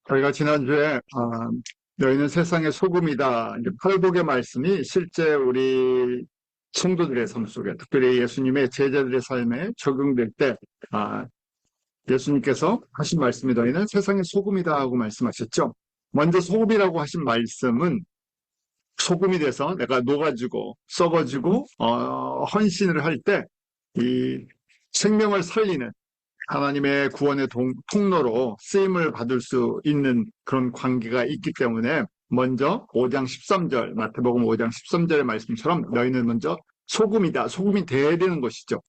저희가 지난주에 너희는 세상의 소금이다. 이제 팔복의 말씀이 실제 우리 성도들의 삶 속에, 특별히 예수님의 제자들의 삶에 적용될 때 예수님께서 하신 말씀이 너희는 세상의 소금이다 하고 말씀하셨죠. 먼저 소금이라고 하신 말씀은 소금이 돼서 내가 녹아지고 썩어지고 헌신을 할 때 이 생명을 살리는 하나님의 구원의 통로로 쓰임을 받을 수 있는 그런 관계가 있기 때문에 먼저 5장 13절, 마태복음 5장 13절의 말씀처럼 너희는 먼저 소금이다. 소금이 돼야 되는 것이죠.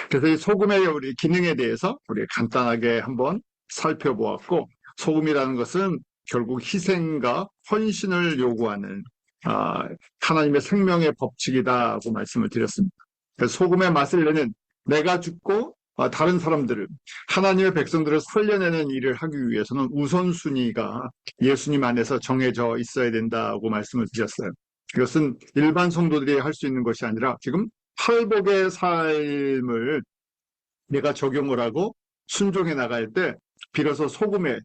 그래서 이 소금의 우리 기능에 대해서 우리 간단하게 한번 살펴보았고, 소금이라는 것은 결국 희생과 헌신을 요구하는 하나님의 생명의 법칙이다고 말씀을 드렸습니다. 그래서 소금의 맛을 내는 내가 죽고 다른 사람들을, 하나님의 백성들을 살려내는 일을 하기 위해서는 우선순위가 예수님 안에서 정해져 있어야 된다고 말씀을 드렸어요. 이것은 일반 성도들이 할 수 있는 것이 아니라 지금 팔복의 삶을 내가 적용을 하고 순종해 나갈 때 비로소 소금에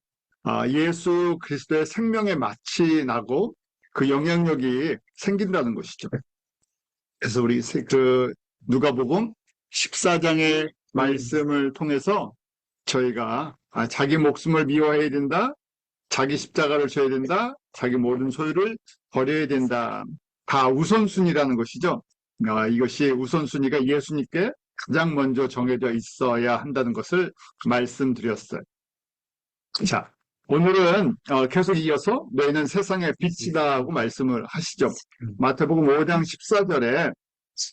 예수 그리스도의 생명의 맛이 나고 그 영향력이 생긴다는 것이죠. 그래서 우리 누가복음 14장의 말씀을 통해서 저희가 자기 목숨을 미워해야 된다, 자기 십자가를 져야 된다, 자기 모든 소유를 버려야 된다. 다 우선순위라는 것이죠. 이것이 우선순위가 예수님께 가장 먼저 정해져 있어야 한다는 것을 말씀드렸어요. 자, 오늘은 계속 이어서 너희는 세상의 빛이다 하고 말씀을 하시죠. 마태복음 5장 14절에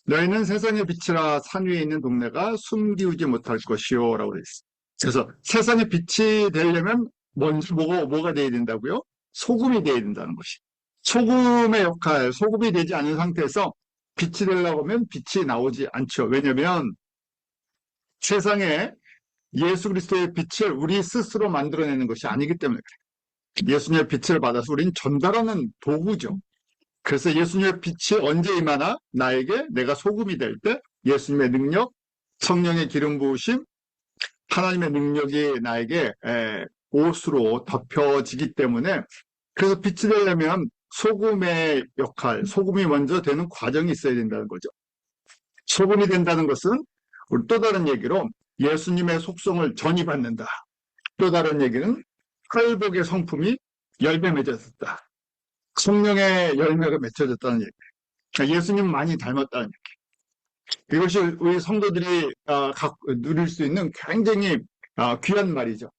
너희는 세상의 빛이라 산 위에 있는 동네가 숨기우지 못할 것이요 라고 그랬어요. 그래서 세상의 빛이 되려면 먼저 뭐가 돼야 된다고요? 소금이 돼야 된다는 것이. 소금의 역할, 소금이 되지 않은 상태에서 빛이 되려고 하면 빛이 나오지 않죠. 왜냐하면 세상에 예수 그리스도의 빛을 우리 스스로 만들어내는 것이 아니기 때문에 그래요. 예수님의 빛을 받아서 우리는 전달하는 도구죠. 그래서 예수님의 빛이 언제 임하나? 나에게 내가 소금이 될 때 예수님의 능력, 성령의 기름 부으심, 하나님의 능력이 나에게 옷으로 덮여지기 때문에, 그래서 빛이 되려면 소금의 역할, 소금이 먼저 되는 과정이 있어야 된다는 거죠. 소금이 된다는 것은 우리 또 다른 얘기로 예수님의 속성을 전이받는다. 또 다른 얘기는 팔복의 성품이 열매 맺어졌다. 성령의 열매가 맺혀졌다는 얘기. 그러니까 예수님 많이 닮았다는 얘기. 이것이 우리 성도들이 누릴 수 있는 굉장히 귀한 말이죠.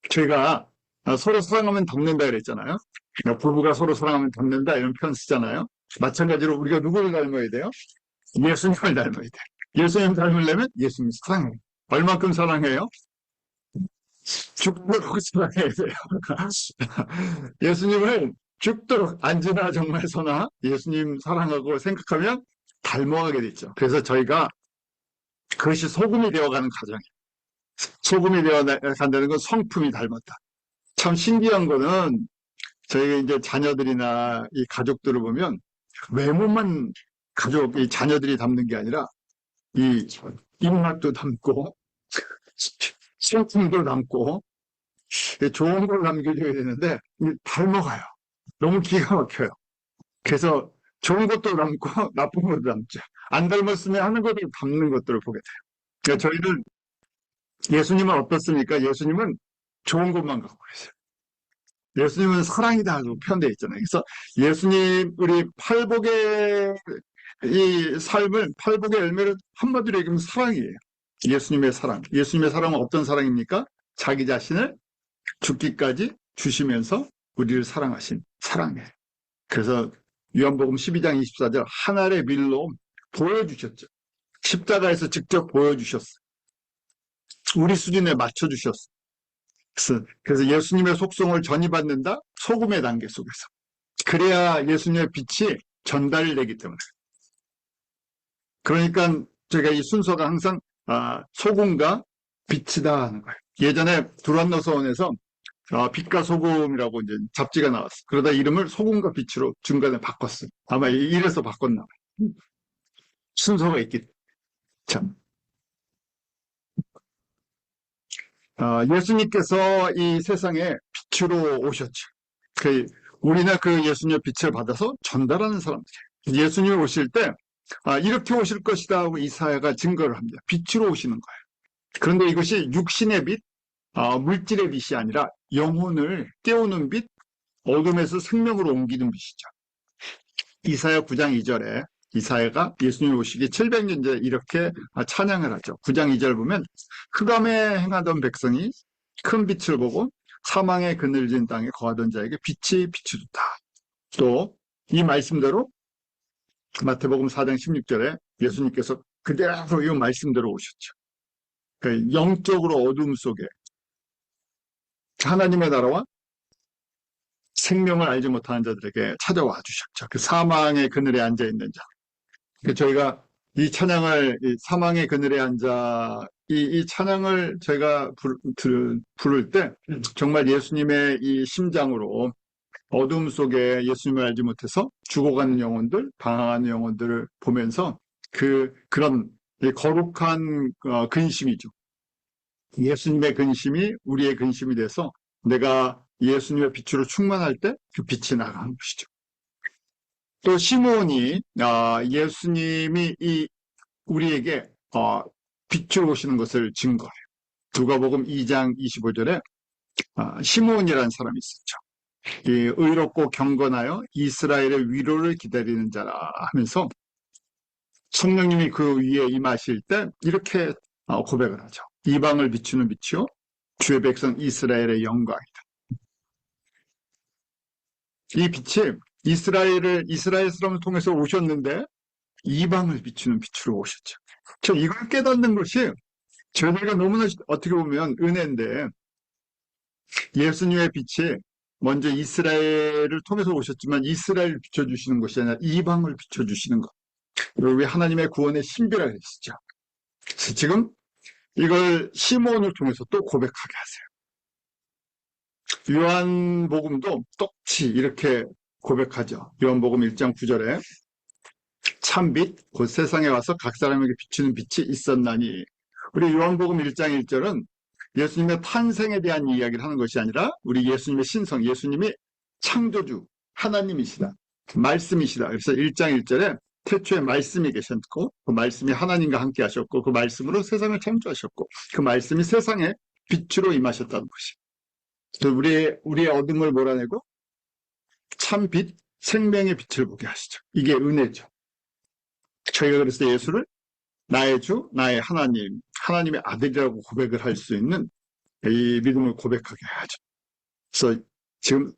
저희가 서로 사랑하면 닮는다 그랬잖아요. 부부가 서로 사랑하면 닮는다 이런 표현 쓰잖아요. 마찬가지로 우리가 누구를 닮아야 돼요? 예수님을 닮아야 돼요. 예수님 닮으려면 예수님 사랑해요. 얼만큼 사랑해요? 죽도록 사랑해야 돼요. 예수님을 죽도록 안지나 정말 서나 예수님 사랑하고 생각하면 닮아가게 됐죠. 그래서 저희가 그것이 소금이 되어가는 과정이에요. 소금이 되어간다는 건 성품이 닮았다. 참 신기한 거는 저희가 이제 자녀들이나 이 가족들을 보면 외모만 이 자녀들이 닮는 게 아니라 이 입맛도 닮고 성품도 닮고 좋은 걸 남겨줘야 되는데 닮아가요. 너무 기가 막혀요. 그래서 좋은 것도 닮고 나쁜 것도 닮죠. 안 닮았으면 하는 것을 닮는 것들을 보게 돼요. 그러니까 저희는 예수님은 어떻습니까? 예수님은 좋은 것만 갖고 계세요. 예수님은 사랑이다라고 표현되어 있잖아요. 그래서 예수님 우리 팔복의 이 삶을, 팔복의 열매를 한마디로 얘기하면 사랑이에요. 예수님의 사랑. 예수님의 사랑은 어떤 사랑입니까? 자기 자신을 죽기까지 주시면서 우리를 사랑하신 사랑이에요. 그래서 요한복음 12장 24절 하늘의 밀로 보여주셨죠. 십자가에서 직접 보여주셨어요. 우리 수준에 맞춰주셨어요. 그래서 예수님의 속성을 전이받는다? 소금의 단계 속에서. 그래야 예수님의 빛이 전달되기 때문에. 그러니까 제가 이 순서가 항상 소금과 빛이다 하는 거예요. 예전에 두란노서원에서 빛과 소금이라고 이제 잡지가 나왔어. 그러다 이름을 소금과 빛으로 중간에 바꿨어요. 아마 이래서 바꿨나 봐요. 순서가 있기. 참. 예수님께서 이 세상에 빛으로 오셨죠. 우리는 그 예수님의 빛을 받아서 전달하는 사람들이에요. 예수님이 오실 때 이렇게 오실 것이다 하고 이사야가 증거를 합니다. 빛으로 오시는 거예요. 그런데 이것이 육신의 빛, 물질의 빛이 아니라 영혼을 깨우는 빛, 어둠에서 생명으로 옮기는 빛이죠. 이사야 9장 2절에 이사야가 예수님 오시기 700년 전에 이렇게 찬양을 하죠. 9장 2절 보면 흑암에 행하던 백성이 큰 빛을 보고 사망의 그늘진 땅에 거하던 자에게 빛이 비추었다. 또 이 말씀대로 마태복음 4장 16절에 예수님께서 그대로 이 말씀대로 오셨죠. 영적으로 어둠 속에 하나님의 나라와 생명을 알지 못하는 자들에게 찾아와 주셨죠. 그 사망의 그늘에 앉아 있는 자. 저희가 이 찬양을 사망의 그늘에 앉아 이 찬양을 저희가 부를 때 정말 예수님의 이 심장으로 어둠 속에 예수님을 알지 못해서 죽어가는 영혼들, 방황하는 영혼들을 보면서 그런 거룩한 근심이죠. 예수님의 근심이 우리의 근심이 돼서 내가 예수님의 빛으로 충만할 때 그 빛이 나가는 것이죠. 또 시므온이 예수님이 우리에게 빛으로 오시는 것을 증거해요. 누가복음 2장 25절에 시므온이라는 사람이 있었죠. 의롭고 경건하여 이스라엘의 위로를 기다리는 자라 하면서 성령님이 그 위에 임하실 때 이렇게 고백을 하죠. 이방을 비추는 빛이요 주의 백성 이스라엘의 영광이다. 이 빛이 이스라엘 사람을 통해서 오셨는데 이방을 비추는 빛으로 오셨죠. 이걸 깨닫는 것이 저희가 너무나 어떻게 보면 은혜인데 예수님의 빛이 먼저 이스라엘을 통해서 오셨지만 이스라엘을 비춰주시는 것이 아니라 이방을 비춰주시는 것. 우리 하나님의 구원의 신비라고 했었죠. 지금 이걸 시므온을 통해서 또 고백하게 하세요. 요한복음도 똑같이 이렇게 고백하죠. 요한복음 1장 9절에 참빛 곧 세상에 와서 각 사람에게 비추는 빛이 있었나니. 우리 요한복음 1장 1절은 예수님의 탄생에 대한 이야기를 하는 것이 아니라 우리 예수님의 신성, 예수님이 창조주 하나님이시다, 말씀이시다. 그래서 1장 1절에 태초에 말씀이 계셨고 그 말씀이 하나님과 함께 하셨고 그 말씀으로 세상을 창조하셨고 그 말씀이 세상에 빛으로 임하셨다는 것이. 우리의 어둠을 몰아내고 참빛, 생명의 빛을 보게 하시죠. 이게 은혜죠. 저희가 그래서 예수를 나의 주, 나의 하나님, 하나님의 아들이라고 고백을 할 수 있는 이 믿음을 고백하게 하죠. 그래서 지금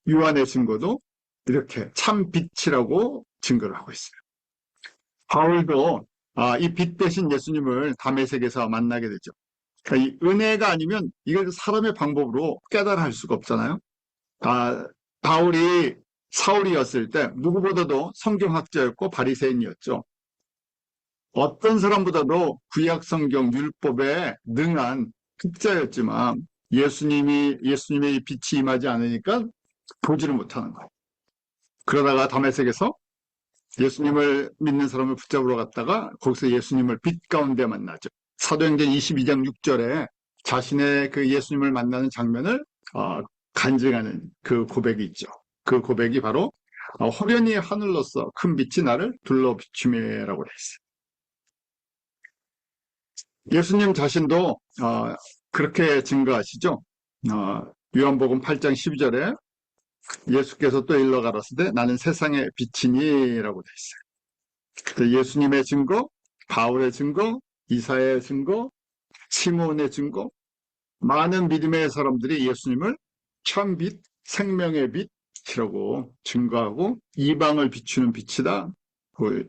요한의 증거도 이렇게 참빛이라고 증거를 하고 있어요. 바울도 이 빛 대신 예수님을 다메섹에서 만나게 되죠. 그러니까 이 은혜가 아니면 이걸 사람의 방법으로 깨달아 할 수가 없잖아요. 바울이 사울이었을 때 누구보다도 성경학자였고 바리새인이었죠. 어떤 사람보다도 구약 성경 율법에 능한 학자였지만 예수님의 빛이 임하지 않으니까 보지를 못하는 거예요. 그러다가 다메섹에서 예수님을 믿는 사람을 붙잡으러 갔다가 거기서 예수님을 빛 가운데 만나죠. 사도행전 22장 6절에 자신의 그 예수님을 만나는 장면을 간증하는 그 고백이 있죠. 그 고백이 바로 호련히 하늘로서 큰 빛이 나를 둘러 비추매라고 했어요. 예수님 자신도 그렇게 증거하시죠. 요한복음 8장 12절에 예수께서 또 일러 가라사대 나는 세상의 빛이니라고 돼 있어요. 예수님의 증거, 바울의 증거, 이사야의 증거, 시몬의 증거, 많은 믿음의 사람들이 예수님을 참빛, 생명의 빛이라고 증거하고 이방을 비추는 빛이다.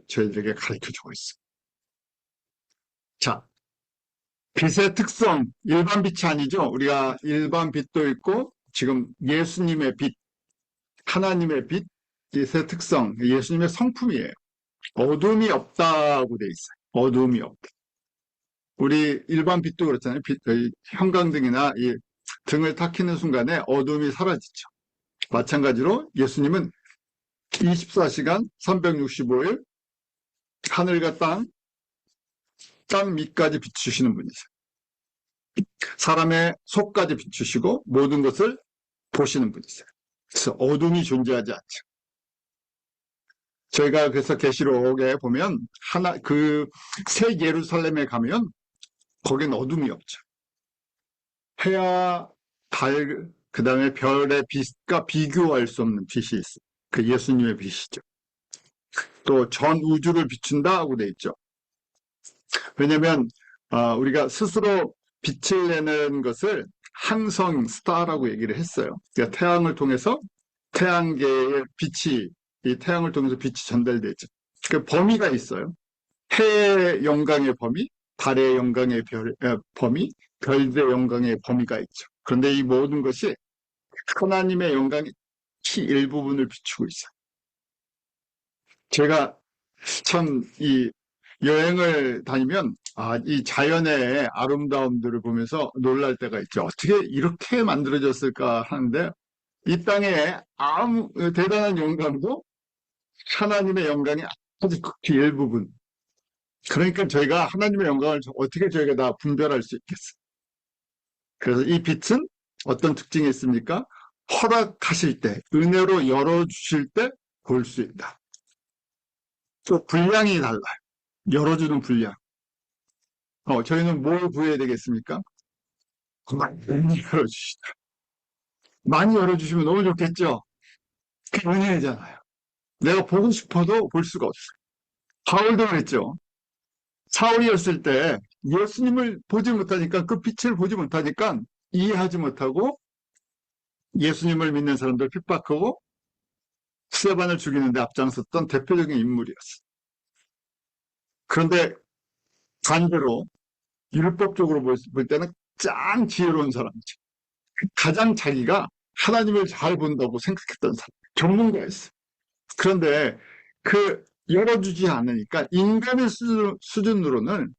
저희들에게 가르쳐주고 있습니다. 자, 빛의 특성, 일반 빛이 아니죠. 우리가 일반 빛도 있고 지금 예수님의 빛, 하나님의 빛, 빛의 특성, 예수님의 성품이에요. 어둠이 없다고 돼 있어요. 어둠이 없다. 우리 일반 빛도 그렇잖아요. 형광등이나 이 등을 탁 켜는 순간에 어둠이 사라지죠. 마찬가지로 예수님은 24시간 365일 하늘과 땅 밑까지 비추시는 분이세요. 사람의 속까지 비추시고 모든 것을 보시는 분이세요. 그래서 어둠이 존재하지 않죠. 저희가 그래서 계시록에 보면 새 예루살렘에 가면 거긴 어둠이 없죠. 해와 달, 그 다음에 별의 빛과 비교할 수 없는 빛이 있어요. 그 예수님의 빛이죠. 또 전 우주를 비춘다 고 돼 있죠. 왜냐면 우리가 스스로 빛을 내는 것을 항성 스타라고 얘기를 했어요. 그러니까 태양을 통해서 태양계의 빛이 이 태양을 통해서 빛이 전달되죠. 그 범위가 있어요. 해의 영광의 범위, 달의 영광의 범위, 별의 영광의 범위가 있죠. 그런데 이 모든 것이 하나님의 영광의 일부분을 비추고 있어요. 제가 참 이 여행을 다니면 이 자연의 아름다움들을 보면서 놀랄 때가 있죠. 어떻게 이렇게 만들어졌을까 하는데 이 땅에 아무 대단한 영광도 하나님의 영광이 아주 극히 일부분. 그러니까 저희가 하나님의 영광을 어떻게 저희가 다 분별할 수 있겠어요. 그래서 이 빛은 어떤 특징이 있습니까? 허락하실 때, 은혜로 열어주실 때 볼 수 있다. 또 분량이 달라요. 열어주는 분량. 저희는 뭘 구해야 되겠습니까? 많이 열어주시다. 많이 열어주시면 너무 좋겠죠? 그게 은혜잖아요. 내가 보고 싶어도 볼 수가 없어요. 바울도 그랬죠. 사울이었을 때 예수님을 보지 못하니까 그 빛을 보지 못하니까 이해하지 못하고 예수님을 믿는 사람들 핍박하고 스데반을 죽이는데 앞장섰던 대표적인 인물이었어요. 그런데 반대로 율법적으로 볼 때는 짱 지혜로운 사람이죠. 가장 자기가 하나님을 잘 본다고 생각했던 사람, 전문가였어요. 그런데 그 열어주지 않으니까 인간의 수준으로는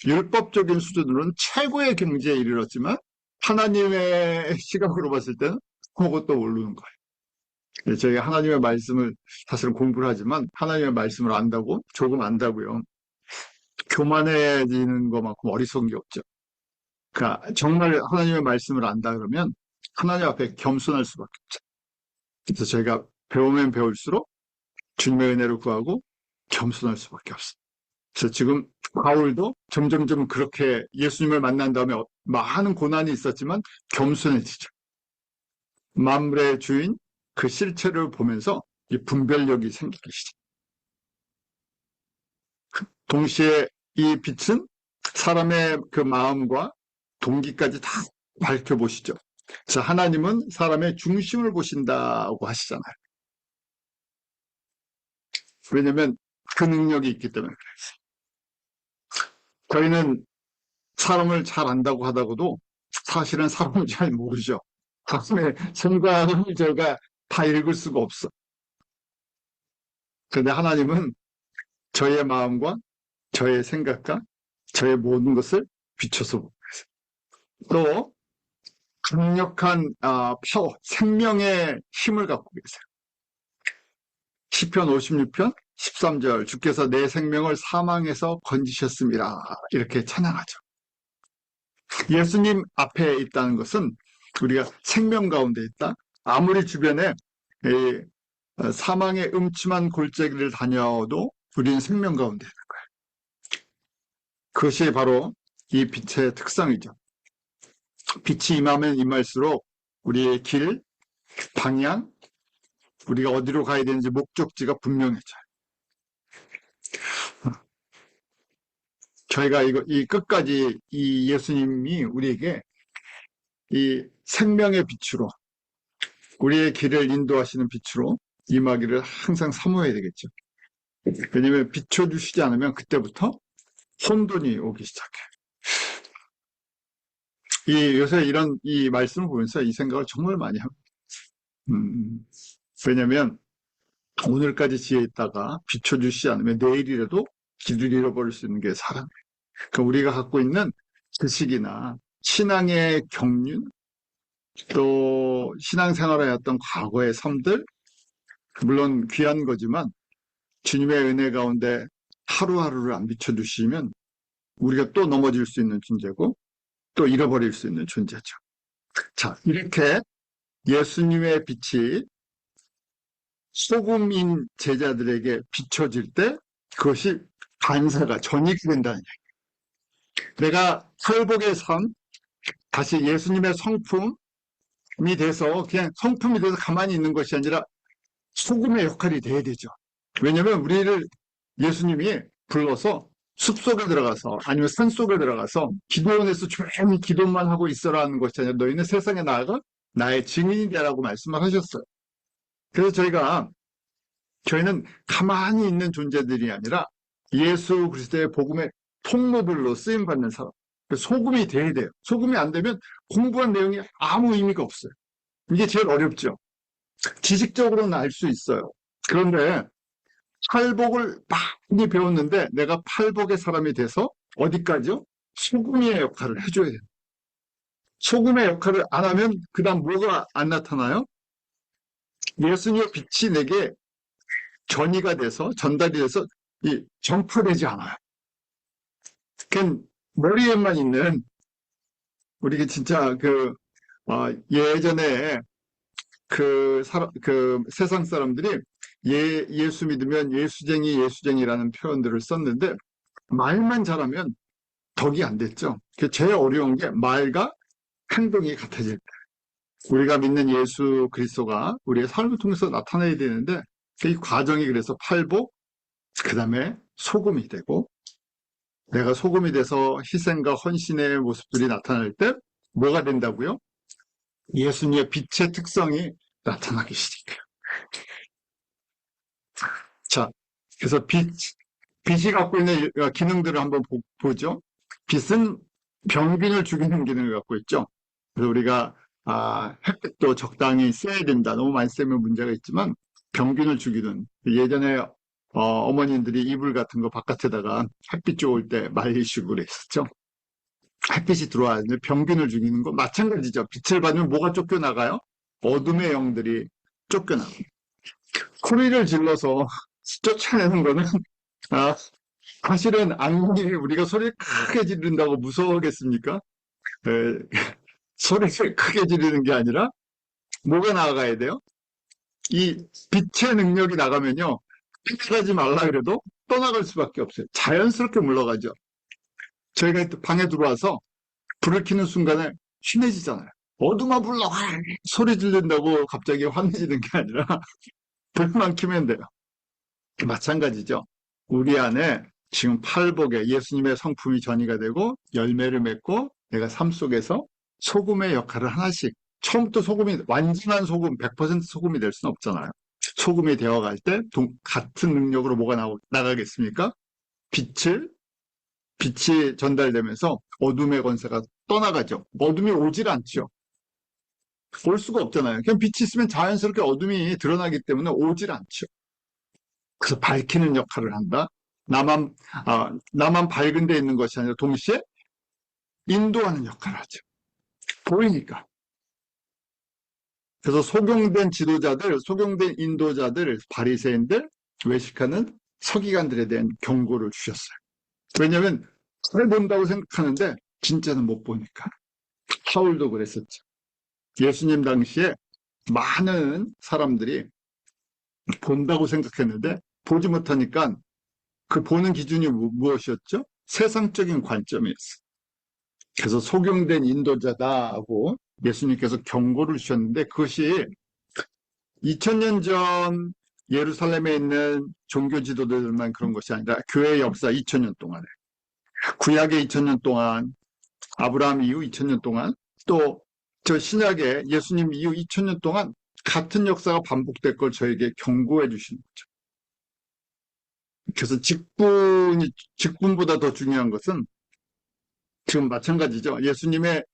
율법적인 수준으로는 최고의 경지에 이르렀지만 하나님의 시각으로 봤을 때는 그것도 모르는 거예요. 저희가 하나님의 말씀을 사실은 공부를 하지만 하나님의 말씀을 안다고 조금 안다고요. 교만해지는 것만큼 어리석은 게 없죠. 그러니까 정말 하나님의 말씀을 안다 그러면 하나님 앞에 겸손할 수밖에 없죠. 그래서 저희가 배우면 배울수록 주님의 은혜를 구하고 겸손할 수밖에 없어요. 그래서 지금 바울도 점점점 그렇게 예수님을 만난 다음에 많은 고난이 있었지만 겸손해지죠. 만물의 주인 그 실체를 보면서 이 분별력이 생기기 시작. 동시에 이 빛은 사람의 그 마음과 동기까지 다 밝혀보시죠. 그래서 하나님은 사람의 중심을 보신다고 하시잖아요. 왜냐하면 그 능력이 있기 때문에 그래요. 저희는 사람을 잘 안다고 하다가도 사실은 사람을 잘 모르죠. 사람의 생각을 저희가 다 읽을 수가 없어. 그런데 하나님은 저의 마음과 저의 생각과 저의 모든 것을 비춰서 보고 계세요. 또 강력한 파워, 생명의 힘을 갖고 계세요. 시편 56편 13절 주께서 내 생명을 사망에서 건지셨습니다. 이렇게 찬양하죠. 예수님 앞에 있다는 것은 우리가 생명 가운데 있다. 아무리 주변에 사망의 음침한 골짜기를 다녀도 우리는 생명 가운데 있는 거예요. 그것이 바로 이 빛의 특성이죠. 빛이 임하면 임할수록 우리의 길, 방향, 우리가 어디로 가야 되는지 목적지가 분명해져요. 저희가 이 끝까지 이 예수님이 우리에게 이 생명의 빛으로 우리의 길을 인도하시는 빛으로 임하기를 항상 사모해야 되겠죠. 왜냐하면 비춰주시지 않으면 그때부터 혼돈이 오기 시작해요. 요새 이 말씀을 보면서 이 생각을 정말 많이 합니다. 왜냐하면 오늘까지 지혜 있다가 비춰주시지 않으면 내일이라도 길을 잃어버릴 수 있는 게 사람이에요. 그러니까 우리가 갖고 있는 지식이나 신앙의 경륜, 또 신앙생활에 했던 과거의 삶들, 물론 귀한 거지만 주님의 은혜 가운데 하루하루를 안 비춰주시면 우리가 또 넘어질 수 있는 존재고 또 잃어버릴 수 있는 존재죠. 자, 이렇게 예수님의 빛이 소금인 제자들에게 비춰질 때 그것이 반사가 전이게 된다는 얘기예요. 내가 팔복의 삶, 다시 예수님의 성품이 돼서 그냥 성품이 돼서 가만히 있는 것이 아니라 소금의 역할이 돼야 되죠. 왜냐하면 우리를 예수님이 불러서 숲속에 들어가서 아니면 산속에 들어가서 기도원에서 조용히 기도만 하고 있어라는 것이 아니라 너희는 세상에 나아가 나의 증인이 되라고 말씀을 하셨어요. 그래서 저희는 가만히 있는 존재들이 아니라 예수 그리스도의 복음의 통로들로 쓰임받는 사람. 소금이 돼야 돼요. 소금이 안 되면 공부한 내용이 아무 의미가 없어요. 이게 제일 어렵죠. 지식적으로는 알 수 있어요. 그런데 팔복을 많이 배웠는데 내가 팔복의 사람이 돼서 어디까지요? 소금의 역할을 해줘야 돼요. 소금의 역할을 안 하면 그 다음 뭐가 안 나타나요? 예수님의 빛이 내게 전이가 돼서 전달이 돼서 전파되지 않아요. 그냥 머리에만 있는 우리 진짜 예전에 그 세상 사람들이 예수 믿으면 예수쟁이라는 표현들을 썼는데 말만 잘하면 덕이 안 됐죠. 제일 어려운 게 말과 행동이 같아질 때. 우리가 믿는 예수 그리스도가 우리의 삶을 통해서 나타나야 되는데 이 과정이 그래서 팔복, 그 다음에 소금이 되고 내가 소금이 돼서 희생과 헌신의 모습들이 나타날 때 뭐가 된다고요? 예수님의 빛의 특성이 나타나기 시작해요. 자, 그래서 빛이 갖고 있는 기능들을 한번 보죠. 빛은 병균을 죽이는 기능을 갖고 있죠. 그래서 우리가 햇빛도 적당히 쐬야 된다. 너무 많이 쐬면 문제가 있지만 병균을 죽이는 예전에 어머님들이 이불 같은 거 바깥에다가 햇빛 좋을 때 말리시고 그랬었죠. 햇빛이 들어와는데 병균을 죽이는 거 마찬가지죠. 빛을 받으면 뭐가 쫓겨나가요? 어둠의 영들이 쫓겨나고 소리를 질러서 쫓아내는 거는 사실은 악몽이 우리가 소리를 크게 지른다고 무서워하겠습니까? 소리를 크게 지르는 게 아니라 뭐가 나가야 돼요? 이 빛의 능력이 나가면요. 떠나가지 말라 그래도 떠나갈 수밖에 없어요. 자연스럽게 물러가죠. 저희가 방에 들어와서 불을 켜는 순간에 심해지잖아요. 어둠아 불러와! 소리 지른다고 갑자기 환해지는 게 아니라 불만 켜면 돼요. 마찬가지죠. 우리 안에 지금 팔복에 예수님의 성품이 전이가 되고 열매를 맺고 내가 삶 속에서 소금의 역할을 하나씩 처음부터 완전한 소금 100% 소금이 될 수는 없잖아요. 소금이 되어갈 때 같은 능력으로 뭐가 나가겠습니까? 빛이 전달되면서 어둠의 권세가 떠나가죠. 어둠이 오질 않죠. 올 수가 없잖아요. 그냥 빛이 있으면 자연스럽게 어둠이 드러나기 때문에 오질 않죠. 그래서 밝히는 역할을 한다. 나만 밝은 데 있는 것이 아니라 동시에 인도하는 역할을 하죠. 보이니까. 그래서 소경된 인도자들, 바리새인들, 외식하는 서기관들에 대한 경고를 주셨어요. 왜냐하면 잘 본다고 생각하는데 진짜는 못 보니까. 사울도 그랬었죠. 예수님 당시에 많은 사람들이 본다고 생각했는데 보지 못하니까 그 보는 기준이 무엇이었죠? 세상적인 관점이었어요. 그래서 소경된 인도자다고 예수님께서 경고를 주셨는데 그것이 2000년 전 예루살렘에 있는 종교 지도자들만 그런 것이 아니라 교회의 역사 2000년 동안에 구약의 2000년 동안 아브라함 이후 2000년 동안 또 저 신약의 예수님 이후 2000년 동안 같은 역사가 반복될 걸 저에게 경고해 주시는 거죠. 그래서 직분보다 더 중요한 것은 지금 마찬가지죠. 예수님의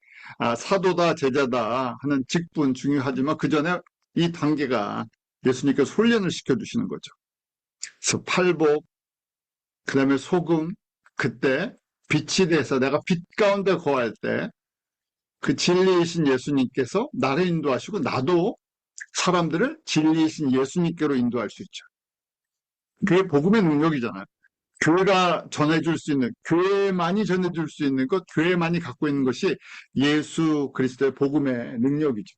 사도다 제자다 하는 직분 중요하지만 그 전에 이 단계가 예수님께서 훈련을 시켜주시는 거죠. 그래서 팔복, 그 다음에 소금, 그때 빛이 돼서 내가 빛 가운데 거할 때 그 진리이신 예수님께서 나를 인도하시고 나도 사람들을 진리이신 예수님께로 인도할 수 있죠. 그게 복음의 능력이잖아요. 교회가 전해줄 수 있는, 교회만이 전해줄 수 있는 것, 교회만이 갖고 있는 것이 예수 그리스도의 복음의 능력이죠.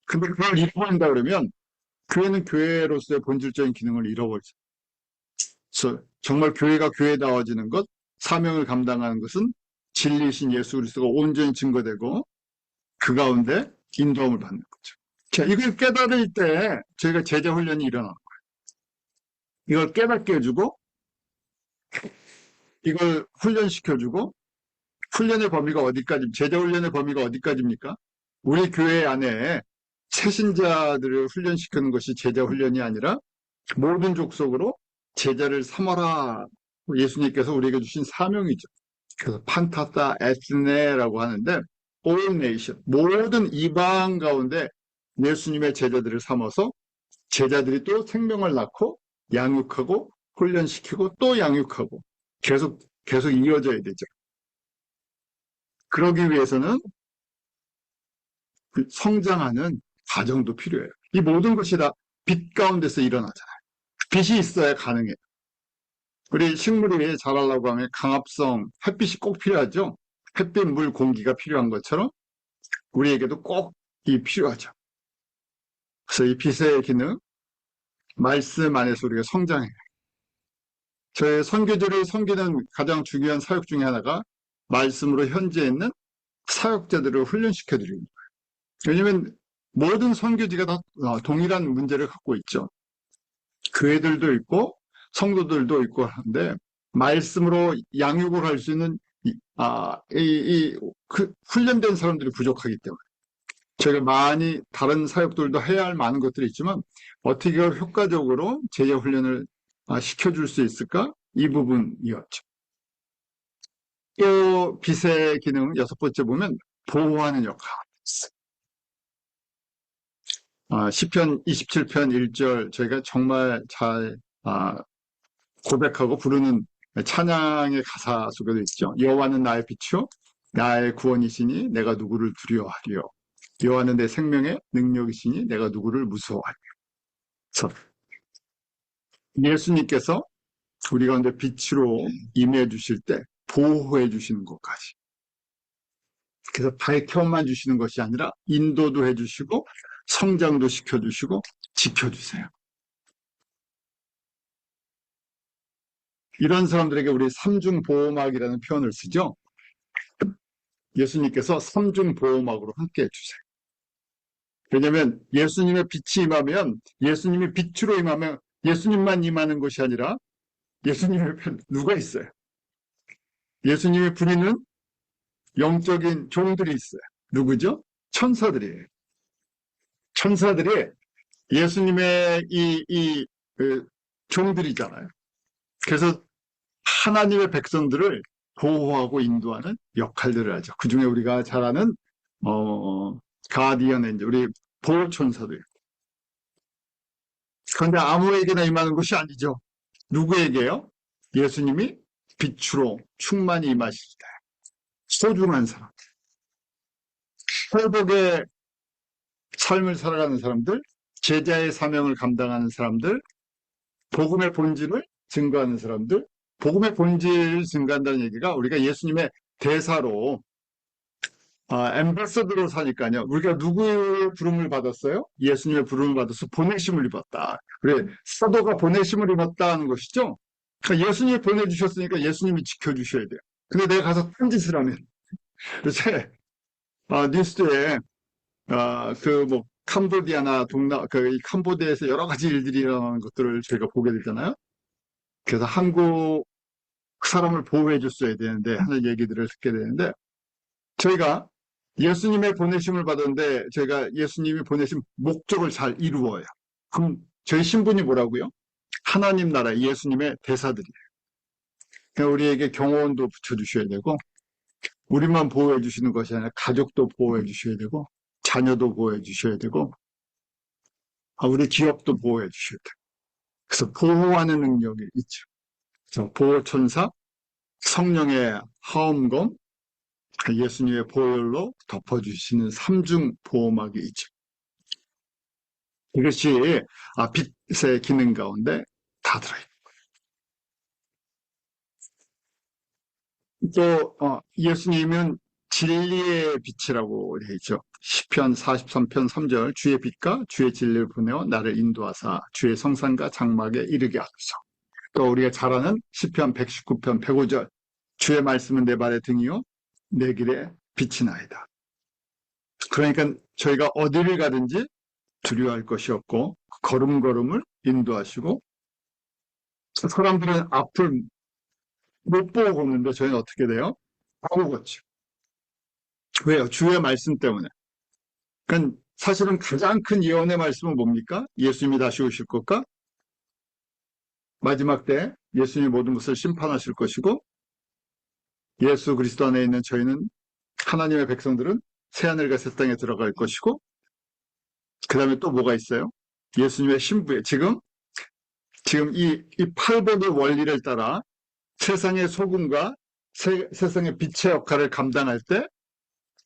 근데 그걸 잃어버린다 그러면 교회는 교회로서의 본질적인 기능을 잃어버리죠. 그래서 정말 교회가 교회다워지는 것, 사명을 감당하는 것은 진리이신 예수 그리스도가 온전히 증거되고 그 가운데 인도함을 받는 거죠. 자, 이걸 깨달을 때 저희가 제자 훈련이 일어나는 거예요. 이걸 깨닫게 해주고 이걸 훈련시켜주고 훈련의 범위가 어디까지, 제자 훈련의 범위가 어디까지입니까? 우리 교회 안에 새신자들을 훈련시키는 것이 제자 훈련이 아니라 모든 족속으로 제자를 삼아라. 예수님께서 우리에게 주신 사명이죠. 그래서 판타타 에스네라고 하는데 all nation, 모든 이방 가운데 예수님의 제자들을 삼아서 제자들이 또 생명을 낳고 양육하고 훈련시키고 또 양육하고 계속 이어져야 되죠. 그러기 위해서는 그 성장하는 과정도 필요해요. 이 모든 것이 다 빛 가운데서 일어나잖아요. 빛이 있어야 가능해요. 우리 식물이 자라려고 하면 강합성, 햇빛이 꼭 필요하죠. 햇빛, 물, 공기가 필요한 것처럼 우리에게도 꼭 이 필요하죠. 그래서 이 빛의 기능, 말씀 안에서 우리가 성장해요. 저희 선교지를 섬기는 가장 중요한 사역 중에 하나가 말씀으로 현지에 있는 사역자들을 훈련시켜 드립니다. 왜냐하면 모든 선교지가 다 동일한 문제를 갖고 있죠. 교회들도 있고 성도들도 있고 하는데 말씀으로 양육을 할 수 있는 훈련된 사람들이 부족하기 때문에 저희가 많이 다른 사역들도 해야 할 많은 것들이 있지만 어떻게 효과적으로 제자 훈련을 시켜줄 수 있을까? 이 부분이었죠. 또 빛의 기능 여섯 번째 보면 보호하는 역할. 시편 27편 1절 저희가 정말 잘 고백하고 부르는 찬양의 가사 속에도 있죠. 여호와는 나의 빛이요 나의 구원이시니 내가 누구를 두려워하리요. 여호와는 내 생명의 능력이시니 내가 누구를 무서워하리요. 예수님께서 우리 가운데 빛으로 임해 주실 때 보호해 주시는 것까지. 그래서 밝혀만 주시는 것이 아니라 인도도 해 주시고 성장도 시켜 주시고 지켜 주세요. 이런 사람들에게 우리 삼중보호막이라는 표현을 쓰죠. 예수님께서 삼중보호막으로 함께 해주세요. 왜냐하면 예수님의 빛이 임하면 예수님이 빛으로 임하면 예수님만 임하는 것이 아니라 예수님의 편 누가 있어요? 예수님의 부리는 영적인 종들이 있어요. 누구죠? 천사들이에요. 천사들이 예수님의 그 종들이잖아요. 그래서 하나님의 백성들을 보호하고 인도하는 역할들을 하죠. 그 중에 우리가 잘 아는, 가디언 엔젤, 우리 보호천사들. 그런데 아무에게나 임하는 것이 아니죠. 누구에게요? 예수님이 빛으로 충만히 임하실 때. 소중한 사람. 회복의 삶을 살아가는 사람들, 제자의 사명을 감당하는 사람들, 복음의 본질을 증거하는 사람들, 복음의 본질을 증거한다는 얘기가 우리가 예수님의 대사로 엠베서더로 사니까요. 우리가 누구의 부름을 받았어요? 예수님의 부름을 받아서 보내심을 입었다. 그래, 사도가 보내심을 입었다는 것이죠. 그러니까 예수님이 보내주셨으니까 예수님이 지켜주셔야 돼요. 근데 내가 가서 딴짓을 하면 요새 뉴스에 캄보디아나 이 캄보디아에서 여러 가지 일들이 일어나는 것들을 저희가 보게 되잖아요. 그래서 한국 사람을 보호해 줬어야 되는데 하는 얘기들을 듣게 되는데 저희가 예수님의 보내심을 받았는데 저희가 예수님이 보내신 목적을 잘 이루어요. 그럼 저희 신분이 뭐라고요? 하나님 나라 예수님의 대사들이에요. 그러니까 우리에게 경호원도 붙여주셔야 되고 우리만 보호해 주시는 것이 아니라 가족도 보호해 주셔야 되고 자녀도 보호해 주셔야 되고 우리 기업도 보호해 주셔야 돼요. 그래서 보호하는 능력이 있죠. 그래서 보호천사, 성령의 하엄검, 예수님의 보혈로 덮어주시는 삼중 보호막이 있죠. 이것이 빛의 기능 가운데 다 들어있는 거예요. 또 예수님은 진리의 빛이라고 되어 있죠. 시편 43편 3절 주의 빛과 주의 진리를 보내어 나를 인도하사 주의 성산과 장막에 이르게 하소서. 또 우리가 잘 아는 시편 119편 105절 주의 말씀은 내 발의 등이요 내 길에 빛이 나이다. 그러니까 저희가 어디를 가든지 두려워할 것이 없고 걸음걸음을 인도하시고 사람들은 앞을 못 보고 걷는데 저희는 어떻게 돼요? 보고 걷죠. 왜요? 주의 말씀 때문에. 그러니까 사실은 가장 큰 예언의 말씀은 뭡니까? 예수님이 다시 오실 것과 마지막 때 예수님이 모든 것을 심판하실 것이고 예수 그리스도 안에 있는 저희는 하나님의 백성들은 새하늘과 새 땅에 들어갈 것이고 그 다음에 또 뭐가 있어요? 예수님의 신부에 지금 이 팔복의 원리를 따라 세상의 소금과 세상의 빛의 역할을 감당할 때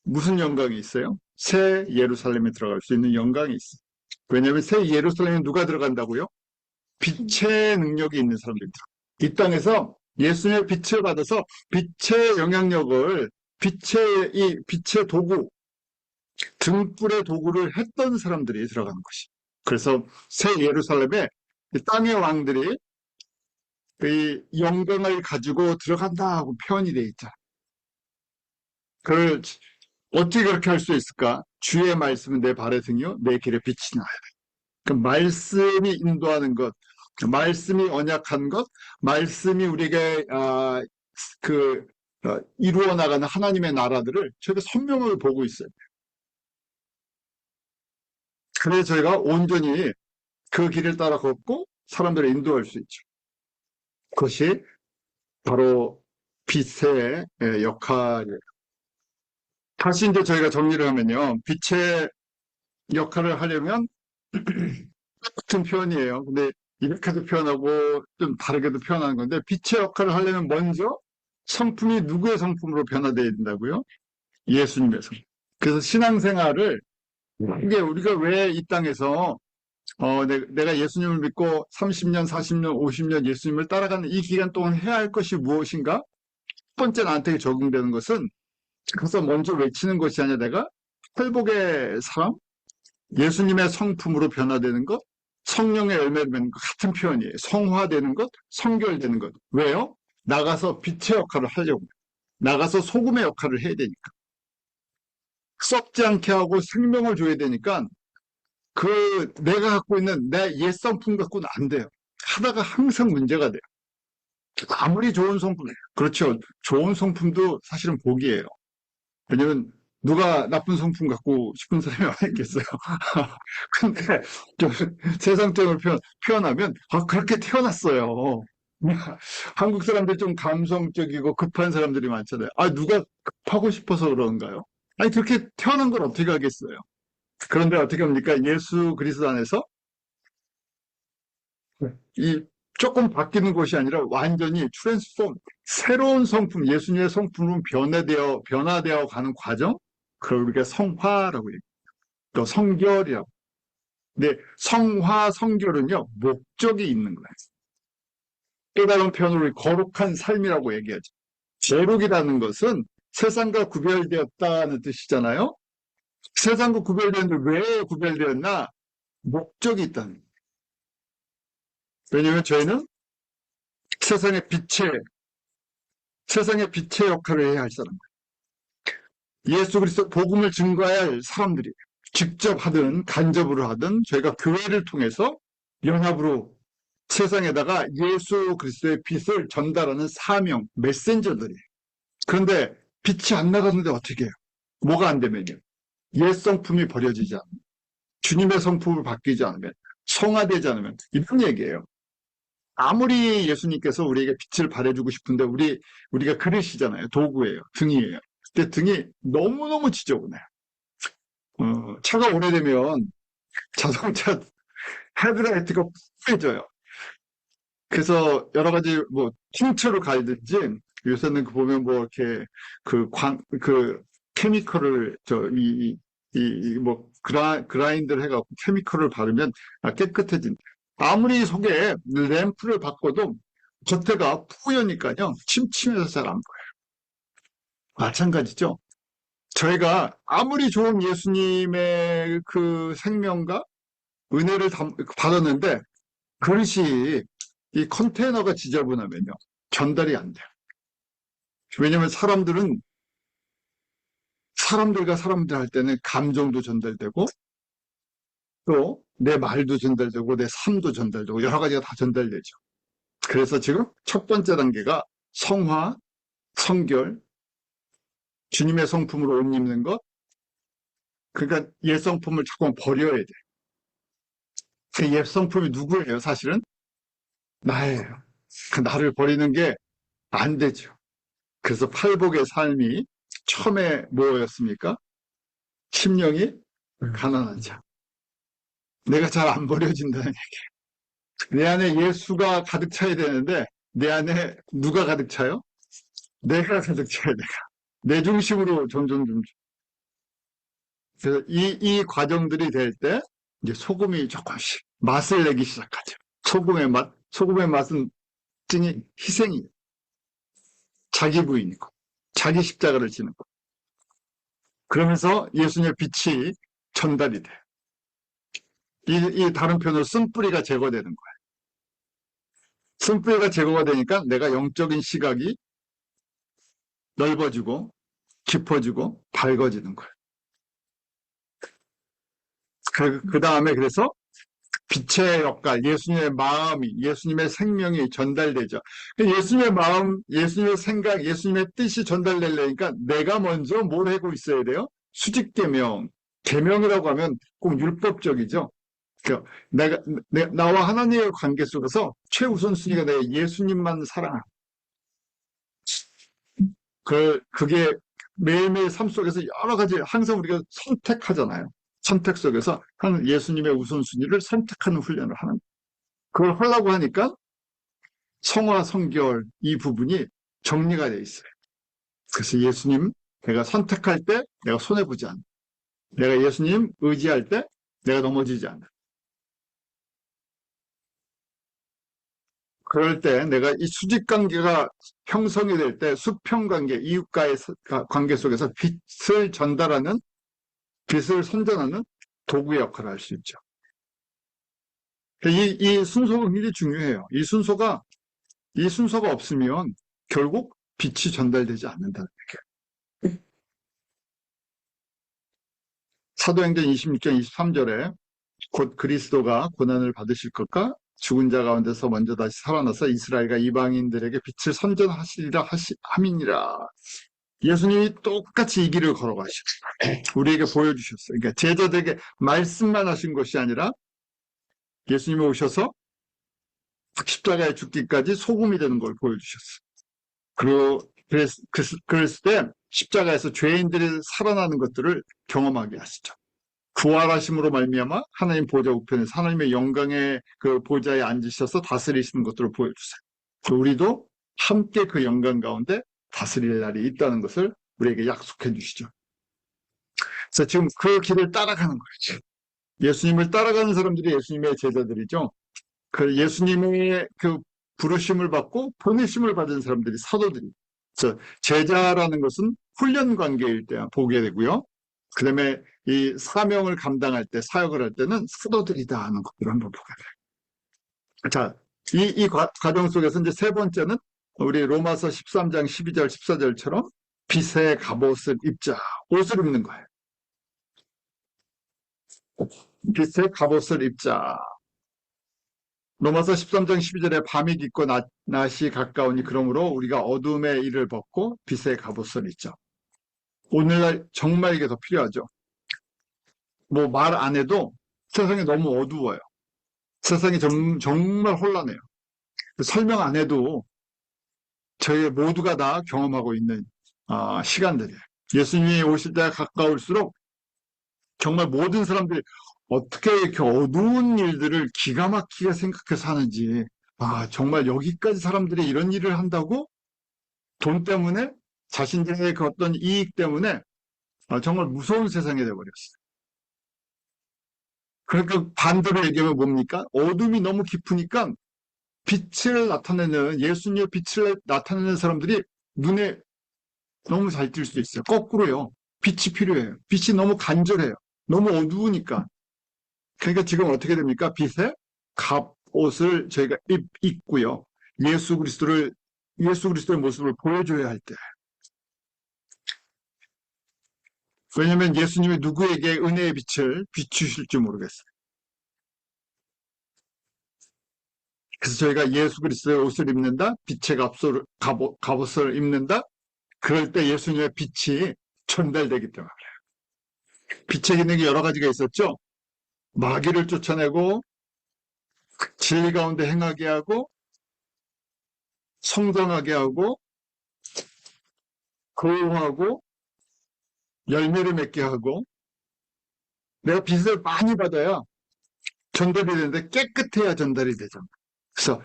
무슨 영광이 있어요? 새 예루살렘에 들어갈 수 있는 영광이 있어요. 왜냐하면 새 예루살렘에 누가 들어간다고요? 빛의 능력이 있는 사람들이 들어가요. 이 땅에서 예수님의 빛을 받아서 빛의 영향력을 빛의 도구, 등불의 도구를 했던 사람들이 들어가는 것이. 그래서 새 예루살렘에 땅의 왕들이 이 영광을 가지고 들어간다고 표현이 되어 있잖아. 그걸 어떻게 그렇게 할 수 있을까? 주의 말씀은 내 발의 등이요, 내 길에 빛이 나야 돼. 그 말씀이 인도하는 것, 말씀이 언약한 것, 말씀이 우리에게 이루어 나가는 하나님의 나라들을 저희가 선명하게 보고 있어요. 그래서 저희가 온전히 그 길을 따라 걷고 사람들을 인도할 수 있죠. 그것이 바로 빛의 역할이에요. 다시 이제 저희가 정리를 하면요. 빛의 역할을 하려면 같은 표현이에요. 근데 이렇게도 표현하고 좀 다르게도 표현하는 건데 빛의 역할을 하려면 먼저 성품이 누구의 성품으로 변화되어야 된다고요? 예수님의 성품. 그래서 신앙생활을 이게 우리가 왜 이 땅에서 내가 예수님을 믿고 30년, 40년, 50년 예수님을 따라가는 이 기간 동안 해야 할 것이 무엇인가? 첫 번째 나한테 적용되는 것은 그래서 먼저 외치는 것이 아니라 내가 회복의 삶, 예수님의 성품으로 변화되는 것, 성령의 열매를 맺는 것 같은 표현이에요. 성화되는 것, 성결되는 것. 왜요? 나가서 빛의 역할을 하려고. 나가서 소금의 역할을 해야 되니까. 썩지 않게 하고 생명을 줘야 되니까 내가 갖고 있는 내 옛 성품 갖고는 안 돼요. 하다가 항상 문제가 돼요. 아무리 좋은 성품, 그렇죠. 좋은 성품도 사실은 복이에요. 왜냐면 누가 나쁜 성품 갖고 싶은 사람이 많이 있겠어요. 근데 좀 세상적으로 표현하면 그렇게 태어났어요. 한국 사람들 좀 감성적이고 급한 사람들이 많잖아요. 누가 급하고 싶어서 그런가요? 아니 그렇게 태어난 걸 어떻게 하겠어요? 그런데 어떻게 합니까? 예수 그리스도 안에서 이 조금 바뀌는 것이 아니라 완전히 트랜스폼, 새로운 성품, 예수님의 성품으로 변화되어 가는 과정, 그걸 우리가 성화라고 얘기해요. 또 성결이라고. 근데 성화, 성결은요, 목적이 있는 거예요. 또 다른 표현으로 거룩한 삶이라고 얘기하죠. 제룩이라는 것은 세상과 구별되었다는 뜻이잖아요. 세상과 구별되었는데 왜 구별되었나? 목적이 있다는 거예요. 왜냐하면 저희는 세상의 빛의 역할을 해야 할 사람. 예수 그리스도 복음을 증거해야 할 사람들이 직접 하든 간접으로 하든 저희가 교회를 통해서 연합으로 세상에다가 예수 그리스도의 빛을 전달하는 사명, 메신저들이에요. 그런데 빛이 안 나가는데 어떻게 해요? 뭐가 안 되면요? 옛 성품이 버려지지 않으면, 주님의 성품을 바뀌지 않으면, 성화되지 않으면 이런 얘기예요. 아무리 예수님께서 우리에게 빛을 발해주고 싶은데 우리가 그릇이잖아요. 도구예요. 등이에요. 근데 등이 너무너무 지저분해요. 차가 오래되면 자동차 헤드라이트가 뿌해져요. 그래서 여러 가지 뭐 통째로 갈든지 요새는 보면 뭐 이렇게 그 케미컬을 뭐 그라인드를 해갖고 케미컬을 바르면 깨끗해진. 아무리 속에 램프를 바꿔도 겉에가 뿌여니까요 침침해서 잘 안 보여요. 마찬가지죠. 저희가 아무리 좋은 예수님의 그 생명과 은혜를 받았는데 그릇이 이 컨테이너가 지저분하면요. 전달이 안 돼요. 왜냐면 사람들과 사람들 할 때는 감정도 전달되고 또 내 말도 전달되고 내 삶도 전달되고 여러 가지가 다 전달되죠. 그래서 지금 첫 번째 단계가 성화, 성결, 주님의 성품으로 옷 입는 것. 그러니까 옛 성품을 자꾸 버려야 돼. 그 옛 성품이 누구예요, 사실은? 나예요. 그 나를 버리는 게 안 되죠. 그래서 팔복의 삶이 처음에 뭐였습니까? 심령이 가난한 자. 내가 잘 안 버려진다는 얘기. 내 안에 예수가 가득 차야 되는데 내 안에 누가 가득 차요? 내가 가득 차야 돼. 내 중심으로 점점. 그래서 이 과정들이 될 때 이제 소금이 조금씩 맛을 내기 시작하죠. 소금의 맛은 증이 희생이에요. 자기 부인이고 자기 십자가를 지는 거. 그러면서 예수님의 빛이 전달이 돼요. 이 다른 표현으로 쓴뿌리가 제거되는 거예요. 쓴뿌리가 제거가 되니까 내가 영적인 시각이 넓어지고 깊어지고 밝아지는 거예요. 그 다음에 그래서 빛의 역할, 예수님의 마음이, 예수님의 생명이 전달되죠. 예수님의 마음, 예수님의 생각, 예수님의 뜻이 전달되려니까 내가 먼저 뭘 하고 있어야 돼요? 수직계명. 계명이라고 하면 꼭 율법적이죠. 나와 하나님의 관계 속에서 최우선순위가 내 예수님만 사랑하고. 그게 매일매일 삶 속에서 여러 가지 항상 우리가 선택하잖아요. 선택 속에서 예수님의 우선순위를 선택하는 훈련을 하는 거예요. 그걸 하려고 하니까 성화, 성결 이 부분이 정리가 돼 있어요. 그래서 예수님 내가 선택할 때 내가 손해보지 않아. 내가 예수님 의지할 때 내가 넘어지지 않아. 그럴 때 내가 이 수직관계가 형성이 될 때 수평관계, 이웃과의 관계 속에서 빛을 전달하는, 빛을 선전하는 도구의 역할을 할 수 있죠. 이 순서가 굉장히 중요해요. 이 순서가 없으면 결국 빛이 전달되지 않는다는 얘기예요. 사도행전 26장 23절에 곧 그리스도가 고난을 받으실 것과 죽은 자 가운데서 먼저 다시 살아나서 이스라엘과 이방인들에게 빛을 선전하시리라 함이니라. 예수님이 똑같이 이 길을 걸어가시고 우리에게 보여주셨어요. 그러니까 제자들에게 말씀만 하신 것이 아니라 예수님이 오셔서 십자가에 죽기까지 소금이 되는 걸 보여주셨어요. 그리고 그랬을 때 십자가에서 죄인들이 살아나는 것들을 경험하게 하시죠. 부활하심으로 말미암아 하나님 보좌 우편에서 하나님의 영광의 그 보좌에 앉으셔서 다스리시는 것들을 보여주세요. 우리도 함께 그 영광 가운데 다스릴 날이 있다는 것을 우리에게 약속해 주시죠. 그래서 지금 그 길을 따라가는 거죠. 예수님을 따라가는 사람들이 예수님의 제자들이죠. 그 예수님의 그 부르심을 받고 보내심을 받은 사람들이 사도들이. 그래서 제자라는 것은 훈련 관계일 때 보게 되고요. 그 다음에 이 사명을 감당할 때, 사역을 할 때는 사도들이다 하는 것들을 한번 보게 돼요. 자, 이 과정 속에서 이제 세 번째는 우리 로마서 13장 12절, 14절처럼 빛의 갑옷을 입자. 옷을 입는 거예요. 빛의 갑옷을 입자. 로마서 13장 12절에 밤이 깊고 낮이 가까우니 그러므로 우리가 어둠의 일을 벗고 빛의 갑옷을 입자. 오늘날 정말 이게 더 필요하죠. 뭐 말 안 해도 세상이 너무 어두워요. 세상이 정말 혼란해요. 설명 안 해도 저희 모두가 다 경험하고 있는 시간들이에요. 예수님이 오실 때가 가까울수록 정말 모든 사람들이 어떻게 이렇게 어두운 일들을 기가 막히게 생각해서 하는지, 정말 여기까지 사람들이 이런 일을 한다고? 돈 때문에? 자신들의 그 어떤 이익 때문에 정말 무서운 세상이 돼버렸어요. 그러니까 반대로 얘기하면 뭡니까? 어둠이 너무 깊으니까 빛을 나타내는, 예수님의 빛을 나타내는 사람들이 눈에 너무 잘 띌 수 있어요. 거꾸로요. 빛이 필요해요. 빛이 너무 간절해요. 너무 어두우니까. 그러니까 지금 어떻게 됩니까? 빛의 갑옷을 저희가 입고요. 예수 그리스도의 모습을 보여줘야 할 때. 왜냐하면 예수님이 누구에게 은혜의 빛을 비추실지 모르겠어요. 그래서 저희가 예수 그리스도의 옷을 입는다, 빛의 갑옷을 입는다. 그럴 때 예수님의 빛이 전달되기 때문에 그래요. 빛의 기능이 여러 가지가 있었죠. 마귀를 쫓아내고 진리 가운데 행하게 하고 성장하게 하고 거용하고 열매를 맺게 하고. 내가 빛을 많이 받아야 전달이 되는데 깨끗해야 전달이 되죠. 그래서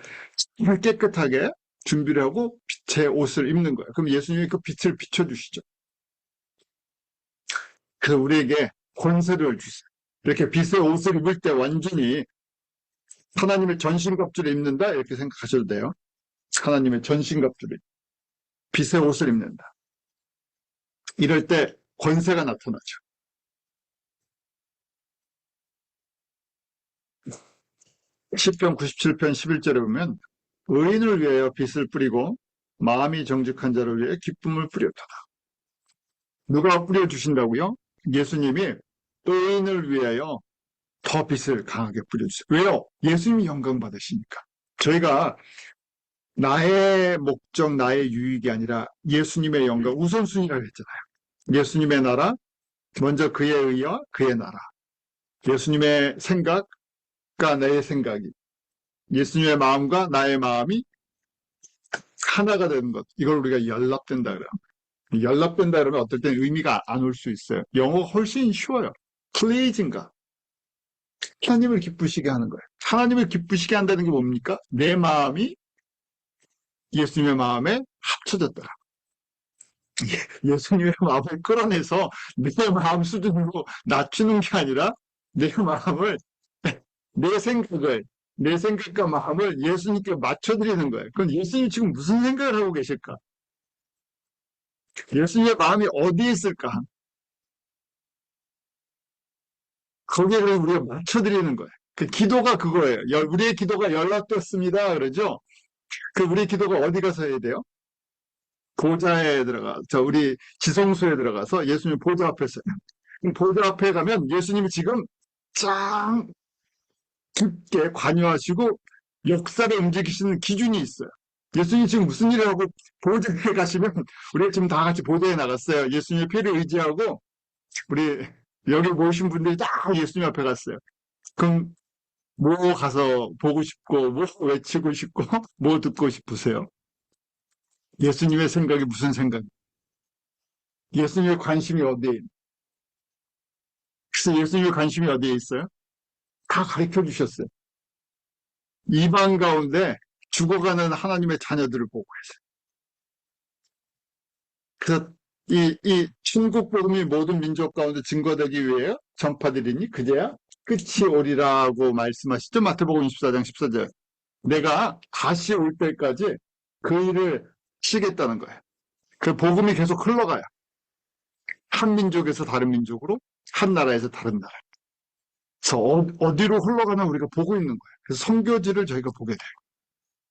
깨끗하게 준비를 하고 빛의 옷을 입는 거예요. 그럼 예수님이 그 빛을 비춰주시죠. 그래서 우리에게 권세를 주세요. 이렇게 빛의 옷을 입을 때 완전히 하나님의 전신갑주를 입는다 이렇게 생각하셔도 돼요. 하나님의 전신갑주를, 빛의 옷을 입는다. 이럴 때 권세가 나타나죠. 시편 97편 11절에 보면 의인을 위하여 빛을 뿌리고 마음이 정직한 자를 위해 기쁨을 뿌렸다. 누가 뿌려주신다고요? 예수님이 의인을 위하여 더 빛을 강하게 뿌려주세요. 왜요? 예수님이 영광 받으시니까. 저희가 나의 목적, 나의 유익이 아니라 예수님의 영광 우선순위라고 했잖아요. 예수님의 나라, 먼저 그의 의와 그의 나라. 예수님의 생각과 나의 생각이, 예수님의 마음과 나의 마음이 하나가 되는 것. 이걸 우리가 연합된다 그래요. 연합된다 그러면 어떨 땐 의미가 안 올 수 있어요. 영어가 훨씬 쉬워요. pleasing가. 하나님을 기쁘시게 하는 거예요. 하나님을 기쁘시게 한다는 게 뭡니까? 내 마음이 예수님의 마음에 합쳐졌더라. 예수님의 마음을 끌어내서 내 마음 수준으로 낮추는 게 아니라 내 마음을, 내 생각과 마음을 예수님께 맞춰드리는 거예요. 그럼 예수님 지금 무슨 생각을 하고 계실까? 예수님의 마음이 어디에 있을까? 거기에 우리가 맞춰드리는 거예요. 그 기도가 그거예요. 우리의 기도가 연락됐습니다. 그러죠? 그 우리의 기도가 어디 가서 해야 돼요? 보좌에 우리 지성소에 들어가서 예수님 보좌 앞에 서요. 보좌 앞에 가면 예수님이 지금 짱 깊게 관여하시고 역사를 움직이시는 기준이 있어요. 예수님이 지금 무슨 일을 하고 보좌에 가시면 우리가 지금 다 같이 보좌에 나갔어요. 예수님의 피를 의지하고 우리 여기 모이신 분들이 다 예수님 앞에 갔어요. 그럼 뭐 가서 보고 싶고 뭐 외치고 싶고 뭐 듣고 싶으세요? 예수님의 생각이 무슨 생각? 예수님의 관심이 어디에? 그래서 예수님의 관심이 어디에 있어요? 다 가르쳐 주셨어요. 이방 가운데 죽어가는 하나님의 자녀들을 보고 있어요. 그래서 이 천국 복음이 모든 민족 가운데 증거되기 위해 전파드리니 그제야 끝이 오리라고 말씀하시죠. 마태복음 24장 14절. 내가 다시 올 때까지 그 일을 치겠다는 거예요. 그 복음이 계속 흘러가요. 한 민족에서 다른 민족으로, 한 나라에서 다른 나라. 그래서 어디로 흘러가나 우리가 보고 있는 거예요. 그래서 선교지를 저희가 보게 돼요.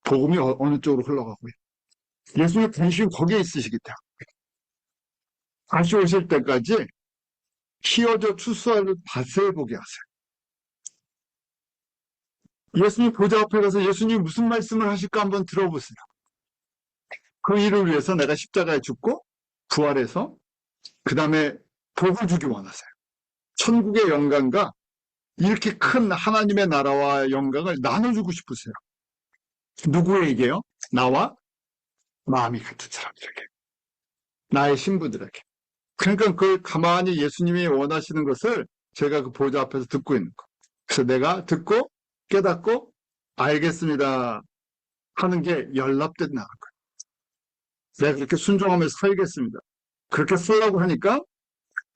복음이 어느 쪽으로 흘러가고 있어요. 예수님의 관심이 거기에 있으시기 때문에. 다시 오실 때까지 희어져 추수하는 밭을 보게 하세요. 예수님 보좌 앞에 가서 예수님이 무슨 말씀을 하실까 한번 들어보세요. 그 일을 위해서 내가 십자가에 죽고 부활해서 그 다음에 복을 주기 원하세요. 천국의 영광과 이렇게 큰 하나님의 나라와 영광을 나눠주고 싶으세요. 누구에게요? 나와 마음이 같은 사람들에게. 나의 신부들에게. 그러니까 그걸 가만히 예수님이 원하시는 것을 제가 그 보좌 앞에서 듣고 있는 거. 그래서 내가 듣고 깨닫고 알겠습니다 하는 게 연합된다는 거예요. 내가 그렇게 순종하면서 살겠습니다. 그렇게 쓰려고 하니까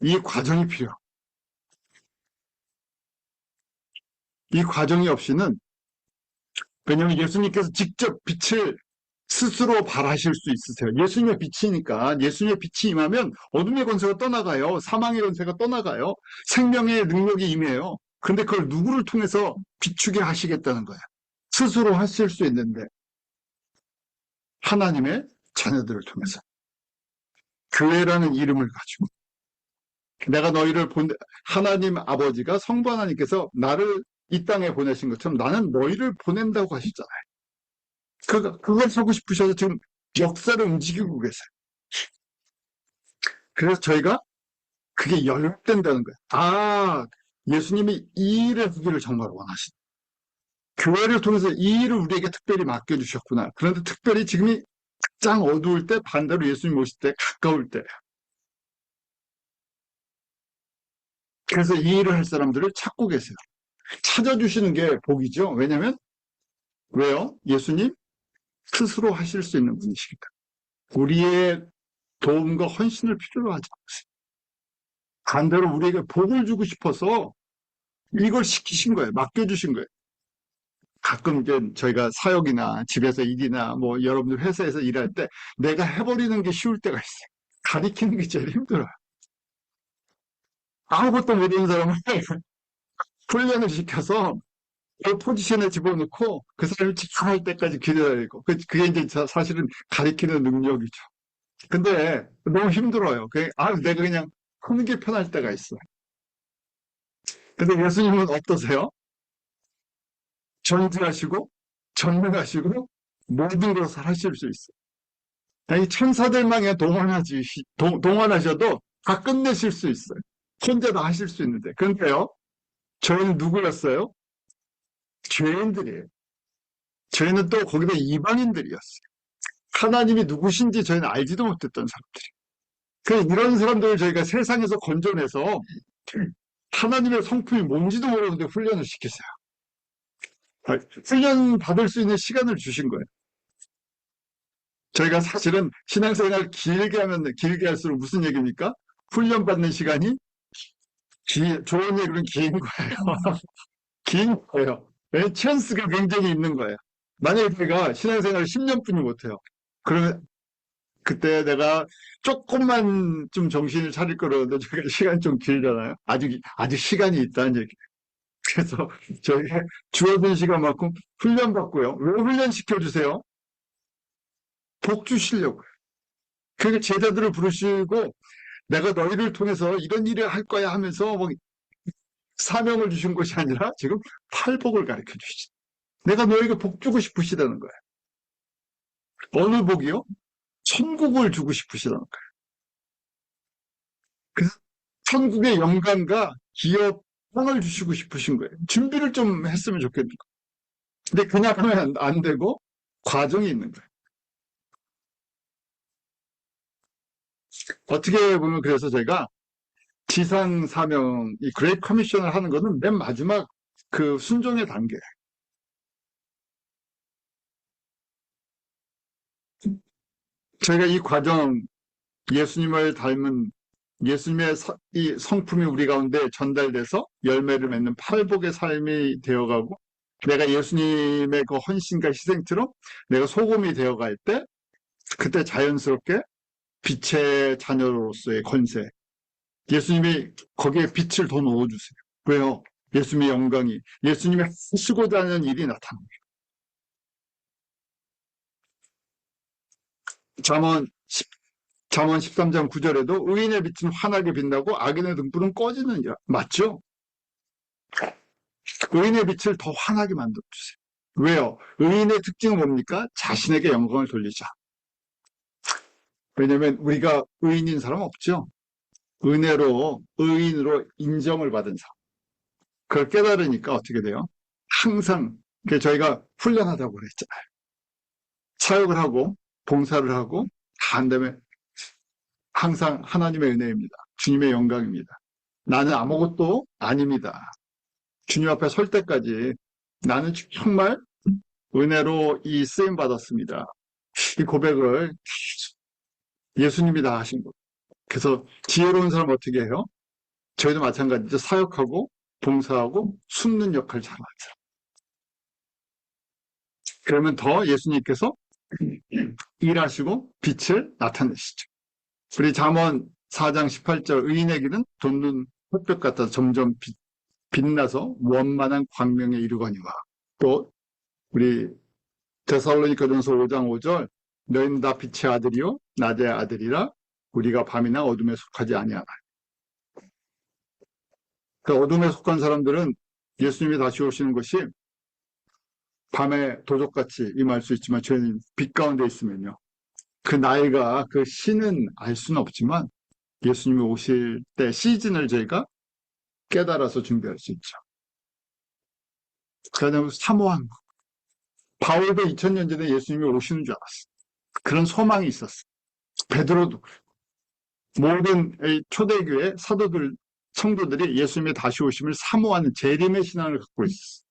이 과정이 필요해요. 이 과정이 없이는, 왜냐하면 예수님께서 직접 빛을 스스로 발하실 수 있으세요. 예수님의 빛이니까 예수님의 빛이 임하면 어둠의 권세가 떠나가요. 사망의 권세가 떠나가요. 생명의 능력이 임해요. 근데 그걸 누구를 통해서 비추게 하시겠다는 거예요. 스스로 하실 수 있는데 하나님의 자녀들을 통해서 교회라는 이름을 가지고 내가 너희를 하나님 아버지가 성부 하나님께서 나를 이 땅에 보내신 것처럼 나는 너희를 보낸다고 하시잖아요. 그걸 하고 싶으셔서 지금 역사를 움직이고 계세요. 그래서 저희가 그게 연락된다는 거예요. 아, 예수님이 이 일을 하기를 정말 원하시다. 교회를 통해서 이 일을 우리에게 특별히 맡겨주셨구나. 그런데 특별히 지금이 가장 어두울 때, 반대로 예수님 오실 때, 가까울 때. 그래서 이 일을 할 사람들을 찾고 계세요. 찾아주시는 게 복이죠. 왜냐면, 왜요? 예수님 스스로 하실 수 있는 분이시니까. 우리의 도움과 헌신을 필요로 하지 않으세요. 반대로 우리에게 복을 주고 싶어서 이걸 시키신 거예요. 맡겨주신 거예요. 가끔 이제 저희가 사역이나 집에서 일이나 뭐 여러분들 회사에서 일할 때 내가 해버리는 게 쉬울 때가 있어요. 가리키는 게 제일 힘들어요. 아무것도 모르는 사람을 훈련을 시켜서 그 포지션에 집어넣고 그 사람이 직할 때까지 기다리고 그게 이제 사실은 가리키는 능력이죠. 근데 너무 힘들어요. 내가 그냥 하는 게 편할 때가 있어요. 근데 예수님은 어떠세요? 전지하시고 전능하시고 모든 것을 하실 수 있어요. 이 천사들망에 동원하셔도 다 끝내실 수 있어요. 혼자 다 하실 수 있는데. 그런데요, 저희는 누구였어요? 죄인들이에요. 저희는 또 거기다 이방인들이었어요. 하나님이 누구신지 저희는 알지도 못했던 사람들이. 이런 사람들을 저희가 세상에서 건져내서 하나님의 성품이 뭔지도 모르는데 훈련을 시키세요. 훈련 받을 수 있는 시간을 주신 거예요. 저희가 사실은 신앙생활 길게 하면 길게 할수록 무슨 얘기입니까? 훈련 받는 시간이 좋은 얘기는 긴 거예요. 긴 거예요. 찬스가 굉장히 있는 거예요. 만약에 제가 신앙생활을 10년뿐이 못해요. 그러면 그때 내가 조금만 좀 정신을 차릴 거라는데 제가 시간이 좀 길잖아요. 아직 시간이 있다는 얘기. 그래서 저희가 주어진 시간만큼 훈련받고요. 왜 훈련시켜주세요? 복 주시려고요. 그러니까 제자들을 부르시고 내가 너희를 통해서 이런 일을 할 거야 하면서 뭐 사명을 주신 것이 아니라 지금 팔복을 가르쳐 주시죠. 내가 너에게 복 주고 싶으시다는 거예요. 어느 복이요? 천국을 주고 싶으시다는 거예요. 그래서 천국의 영광과 기업, 빵을 주시고 싶으신 거예요. 준비를 좀 했으면 좋겠는 거예요. 근데 그냥 하면 안 되고 과정이 있는 거예요. 어떻게 보면 그래서 제가 지상 사명, 이 그레이트 커미션을 하는 거는 맨 마지막 그 순종의 단계. 저희가 이 과정, 예수님을 닮은 예수님의 이 성품이 우리 가운데 전달돼서 열매를 맺는 팔복의 삶이 되어가고 내가 예수님의 그 헌신과 희생처럼 내가 소금이 되어갈 때 그때 자연스럽게 빛의 자녀로서의 권세 예수님이 거기에 빛을 더 넣어주세요. 왜요? 예수님의 영광이 예수님이 하시고자 하는 일이 나타납니다. 잠언 13장 9절에도 의인의 빛은 환하게 빛나고 악인의 등불은 꺼지느니라. 맞죠? 의인의 빛을 더 환하게 만들어주세요. 왜요? 의인의 특징은 뭡니까? 자신에게 영광을 돌리자. 왜냐면 우리가 의인인 사람 없죠? 의인으로 인정을 받은 사람. 그걸 깨달으니까 어떻게 돼요? 항상, 저희가 훈련하자고 그랬잖아요. 사역을 하고, 봉사를 하고, 다 한 다음에 항상 하나님의 은혜입니다. 주님의 영광입니다. 나는 아무것도 아닙니다. 주님 앞에 설 때까지 나는 정말 은혜로 이 쓰임 받았습니다. 이 고백을 예수님이 다 하신 거예요. 그래서 지혜로운 사람 어떻게 해요? 저희도 마찬가지죠. 사역하고 봉사하고 숨는 역할 잘하죠. 그러면 더 예수님께서 일하시고 빛을 나타내시죠. 우리 잠언 4장 18절 의인의 길은 돋는 햇볕 같아 점점 빛나서 원만한 광명에 이르거니와 또 우리 데살로니가전서 5장 5절 너희는 다 빛의 아들이요 낮의 아들이라 우리가 밤이나 어둠에 속하지 아니하나. 그 어둠에 속한 사람들은 예수님이 다시 오시는 것이 밤에 도적같이 임할 수 있지만 저희는 빛 가운데 있으면요. 그 나이가 그 시는 알 수는 없지만 예수님이 오실 때 시즌을 저희가 깨달아서 준비할 수 있죠. 그냥 사모한 거. 바울도 2000년 전에 예수님이 오시는 줄 알았어. 그런 소망이 있었어. 베드로도 모든 초대교회 사도들, 성도들이 예수님의 다시 오심을 사모하는 재림의 신앙을 갖고 있었어.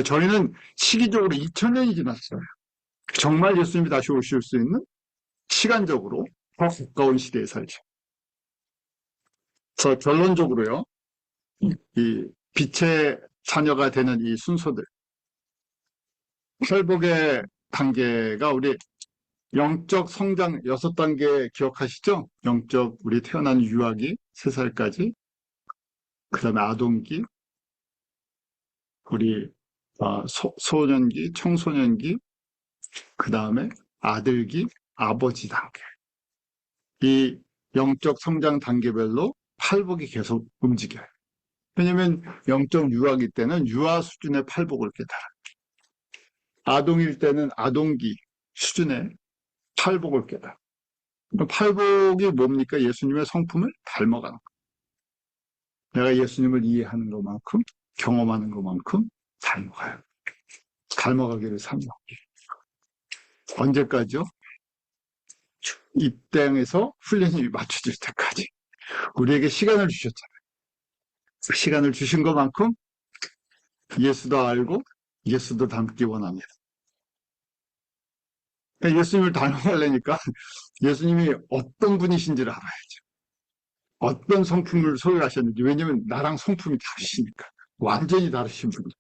저희는 시기적으로 2000년이 지났어요. 정말 예수님이 다시 오실 수 있는 시간적으로 더 가까운 시대에 살죠. 그래서 결론적으로요, 이 빛의 자녀가 되는 이 순서들, 회복의 단계가 우리 영적 성장 6단계 기억하시죠? 영적 우리 태어난 유아기 3살까지, 그 다음에 아동기, 우리 소년기, 청소년기, 그 다음에 아들기, 아버지 단계. 이 영적 성장 단계별로 팔복이 계속 움직여요. 왜냐면 영적 유아기 때는 유아 수준의 팔복을 깨달아. 아동일 때는 아동기 수준의 팔복을 깨달아. 팔복이 뭡니까? 예수님의 성품을 닮아가는 거. 내가 예수님을 이해하는 것만큼, 경험하는 것만큼 닮아가요. 닮아가기를 사모하기. 언제까지요? 이 땅에서 훈련이 맞춰질 때까지. 우리에게 시간을 주셨잖아요. 그 시간을 주신 것만큼 예수도 알고 예수도 닮기 원합니다. 예수님을 닮아가려니까 예수님이 어떤 분이신지를 알아야죠. 어떤 성품을 소유하셨는지. 왜냐면 나랑 성품이 다르시니까. 완전히 다르신 분이에요.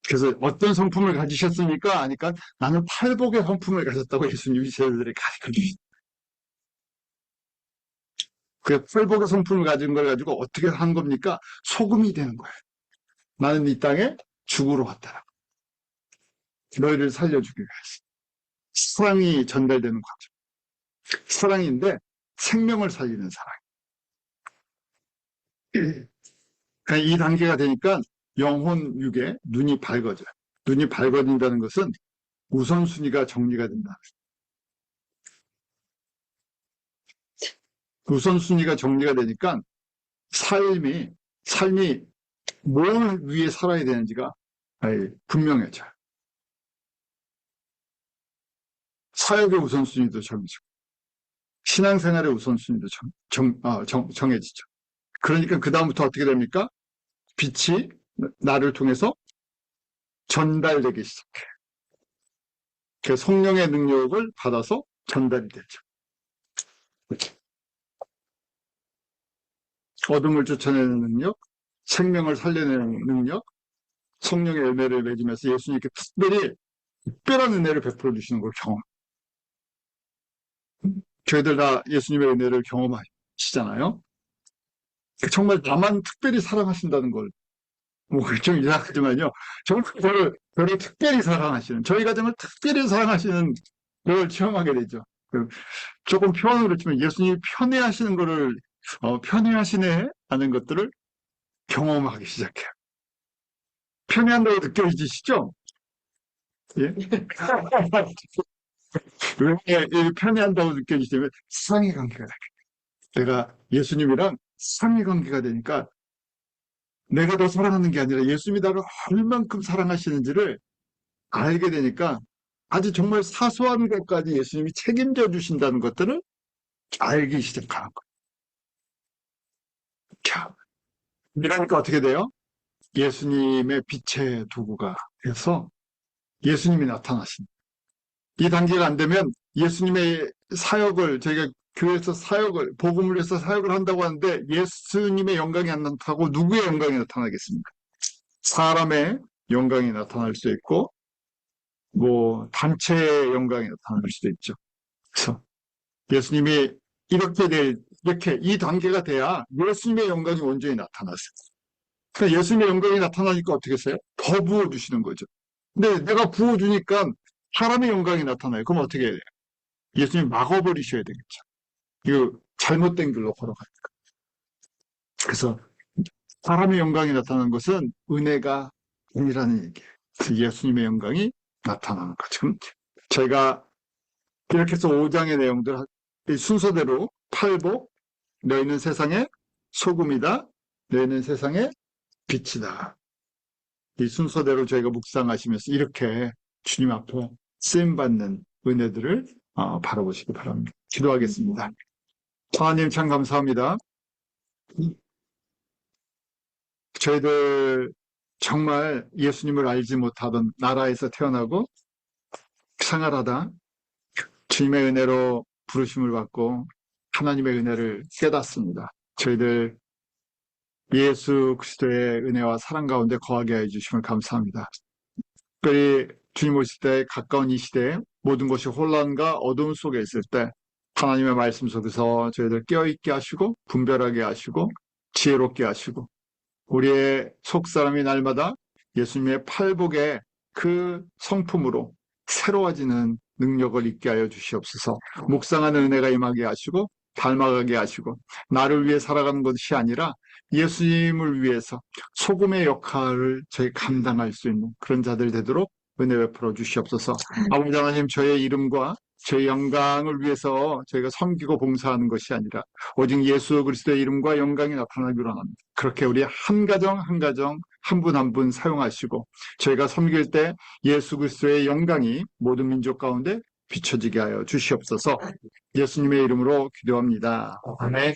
그래서 어떤 성품을 가지셨습니까? 하니까 나는 팔복의 성품을 가졌다고 예수님이 제자들에게 가르쳐 주시죠. 그 팔복의 성품을 가진 걸 가지고 어떻게 한 겁니까? 소금이 되는 거예요. 나는 이 땅에 죽으러 왔다. 너희를 살려주기 위해서. 사랑이 전달되는 과정. 사랑인데 생명을 살리는 사랑. 이 단계가 되니까 영혼 육에 눈이 밝아져요. 눈이 밝아진다는 것은 우선순위가 정리가 된다. 우선순위가 정리가 되니까 삶이 뭘 위해 살아야 되는지가 분명해져요. 사역의 우선순위도 정해지고 신앙생활의 우선순위도 정해지죠. 그러니까 그 다음부터 어떻게 됩니까? 빛이 나를 통해서 전달되기 시작해요. 그 성령의 능력을 받아서 전달이 되죠. 어둠을 쫓아내는 능력, 생명을 살려내는 능력, 성령의 열매를 맺으면서 예수님께 특별한 은혜를 베풀어 주시는 걸 경험. 저희들 다 예수님의 은혜를 경험하시잖아요. 정말 나만 특별히 사랑하신다는 걸, 좀 이상하지만요. 정말 저를 특별히 사랑하시는, 저희 가정을 특별히 사랑하시는 걸 체험하게 되죠. 조금 표현으로 치면 예수님이 편애하시는 거를, 편애하시네 하는 것들을 경험하기 시작해요. 편애한다고 느껴지시죠? 예? 왜 편애한다고 느껴지시냐면 사랑의 관계가 돼요. 내가 예수님이랑 사랑의 관계가 되니까 내가 더 사랑하는 게 아니라 예수님이 나를 얼만큼 사랑하시는지를 알게 되니까 아주 정말 사소한 것까지 예수님이 책임져 주신다는 것들을 알기 시작하는 거예요. 자, 이러니까 어떻게 돼요? 예수님의 빛의 도구가 돼서 예수님이 나타나십니다. 이 단계가 안 되면 예수님의 사역을 저희가 교회에서 복음을 위해서 사역을 한다고 하는데 예수님의 영광이 안 나타나고 누구의 영광이 나타나겠습니까? 사람의 영광이 나타날 수 있고 뭐 단체의 영광이 나타날 수도 있죠. 그래서 예수님이 이렇게 이 단계가 돼야 예수님의 영광이 온전히 나타났어요. 그러니까 예수님의 영광이 나타나니까 어떻게 했어요? 더 부어주시는 거죠. 근데 내가 부어주니까 사람의 영광이 나타나요. 그럼 어떻게 해야 돼요? 예수님 막아버리셔야 되겠죠. 이거 잘못된 길로 걸어가니까. 그래서 사람의 영광이 나타나는 것은 은혜가 아니라는 얘기예요. 그래서 예수님의 영광이 나타나는 거죠. 그럼 저희가 이렇게 해서 5장의 내용들 순서대로 팔복, 너희는 세상의 소금이다. 너희는 세상의 빛이다. 이 순서대로 저희가 묵상하시면서 이렇게 주님 앞에 쓰임받는 은혜들을 바라보시기 바랍니다. 기도하겠습니다. 하나님 참 감사합니다. 저희들 정말 예수님을 알지 못하던 나라에서 태어나고 생활하다 주님의 은혜로 부르심을 받고 하나님의 은혜를 깨닫습니다. 저희들 예수 그리스도의 은혜와 사랑 가운데 거하게 해주심을 감사합니다. 특별히 주님 오실 때 가까운 이 시대에 모든 것이 혼란과 어두움 속에 있을 때 하나님의 말씀 속에서 저희들 깨어있게 하시고 분별하게 하시고 지혜롭게 하시고 우리의 속사람이 날마다 예수님의 팔복의 그 성품으로 새로워지는 능력을 있게 하여 주시옵소서. 묵상하는 은혜가 임하게 하시고 닮아가게 하시고 나를 위해 살아가는 것이 아니라 예수님을 위해서 소금의 역할을 저희 감당할 수 있는 그런 자들 되도록 은혜 베풀어 주시옵소서. 아버지 하나님, 저의 이름과 저희 영광을 위해서 저희가 섬기고 봉사하는 것이 아니라 오직 예수 그리스도의 이름과 영광이 나타나기로 합니다. 그렇게 우리 한 가정 한 가정 한 분 한 분 사용하시고 저희가 섬길 때 예수 그리스도의 영광이 모든 민족 가운데 비춰지게 하여 주시옵소서. 예수님의 이름으로 기도합니다. 아멘.